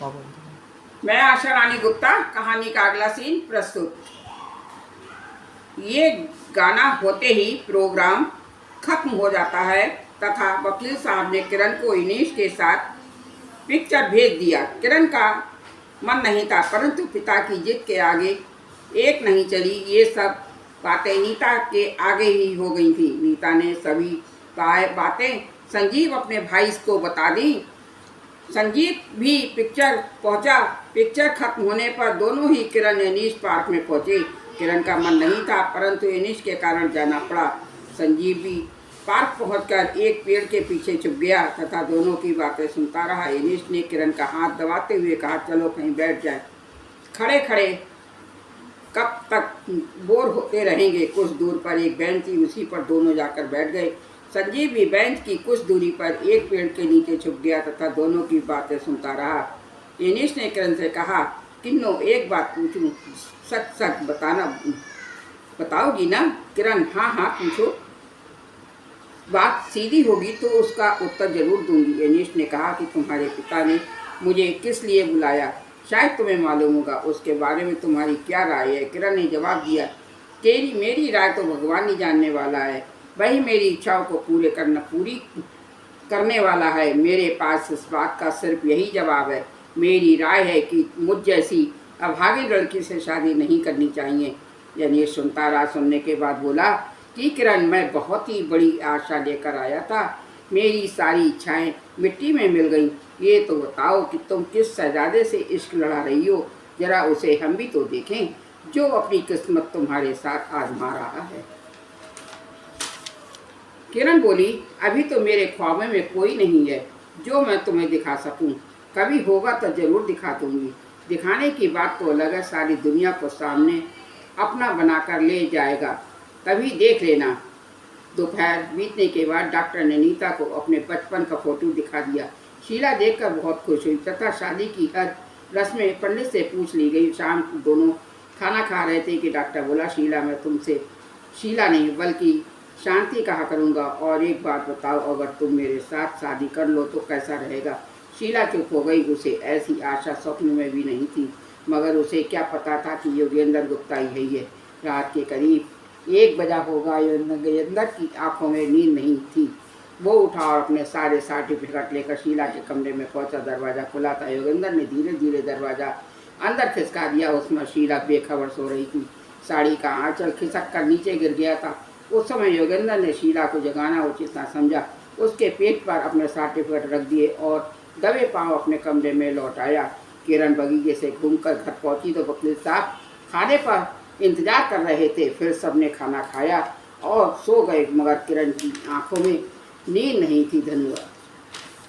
मैं आशा रानी गुप्ता, कहानी का अगला सीन प्रस्तुत। ये गाना होते ही प्रोग्राम खत्म हो जाता है तथा वकील साहब ने किरण को इनेश के साथ पिक्चर भेज दिया। किरण का मन नहीं था, परंतु पिता की जिद के आगे एक नहीं चली। ये सब बातें नीता के आगे ही हो गई थी। नीता ने सभी बातें संजीव अपने भाई को बता दी। संजीव भी पिक्चर पहुंचा। पिक्चर खत्म होने पर दोनों ही किरण इनेश पार्क में पहुंचे। किरण का मन नहीं था, परंतु इनेश के कारण जाना पड़ा। संजीव भी पार्क पहुंचकर एक पेड़ के पीछे छुप गया तथा दोनों की बातें सुनता रहा। इनेश ने किरण का हाथ दबाते हुए कहा, चलो कहीं बैठ जाए। खड़े खड़े कब तक बोर होते रहेंगे। कुछ दूर पर एक बेंच थी, उसी पर दोनों जाकर बैठ गए। संजीव भी बेंच की कुछ दूरी पर एक पेड़ के नीचे छुप गया तथा दोनों की बातें सुनता रहा। इनेश ने किरण से कहा, किन्नो एक बात पूछूं, सच सच बताओगी ना? किरण, हाँ हाँ पूछो, बात सीधी होगी तो उसका उत्तर जरूर दूंगी। इनेश ने कहा कि तुम्हारे पिता ने मुझे किस लिए बुलाया, शायद तुम्हें मालूम होगा। उसके बारे में तुम्हारी क्या राय है? किरण ने जवाब दिया, मेरी राय तो भगवान ही जानने वाला है। वही मेरी इच्छाओं को पूरी करने वाला है। मेरे पास इस बात का सिर्फ यही जवाब है। मेरी राय है कि मुझ जैसी अभागी लड़की से शादी नहीं करनी चाहिए। यानी सुनता रहा। सुनने के बाद बोला कि किरण, मैं बहुत ही बड़ी आशा लेकर आया था, मेरी सारी इच्छाएं मिट्टी में मिल गईं। ये तो बताओ कि तुम किस शहजादे से इश्क लड़ा रही हो, जरा उसे हम भी तो देखें, जो अपनी किस्मत तुम्हारे साथ आजमा रहा है। किरण बोली, अभी तो मेरे ख्वाबों में कोई नहीं है जो मैं तुम्हें दिखा सकूं। कभी होगा तो जरूर दिखा दूंगी। दिखाने की बात तो अलग है, सारी दुनिया को सामने अपना बनाकर ले जाएगा, तभी देख लेना। दोपहर बीतने के बाद डॉक्टर ने नीता को अपने बचपन का फोटो दिखा दिया। शीला देखकर बहुत खुश हुई तथा शादी की हर रस्में पंडित से पूछ ली गई। शाम को दोनों खाना खा रहे थे कि डॉक्टर बोला, शीला, मैं तुमसे शीला नहीं बल्कि शांति कहा करूँगा। और एक बात बताओ, अगर तुम मेरे साथ शादी कर लो तो कैसा रहेगा? शीला चुप हो गई। उसे ऐसी आशा स्वप्न में भी नहीं थी, मगर उसे क्या पता था कि योगेंद्र गुप्ता ही है। रात के करीब 1 बजा होगा। योगेंद्र की आंखों में नींद नहीं थी। वो उठा और अपने सारे सर्टिफिकेट लेकर शीला के कमरे में पहुंचा। दरवाज़ा खुला था। योगेंद्र ने धीरे धीरे दरवाज़ा अंदर खिसका दिया। उसमें शीला बेखबर सो रही थी। साड़ी का आंचल खिसक कर नीचे गिर गया था। उस समय योगेंद्र ने शीला को जगाना उचित ना समझा। उसके पेट पर अपने सर्टिफिकेट रख दिए और दबे पांव अपने कमरे में लौट आया। किरण बगीचे से घूमकर घर पहुंची तो वकील साहब खाने पर इंतजार कर रहे थे। फिर सबने खाना खाया और सो गए, मगर किरण की आंखों में नींद नहीं थी। धन्यवाद।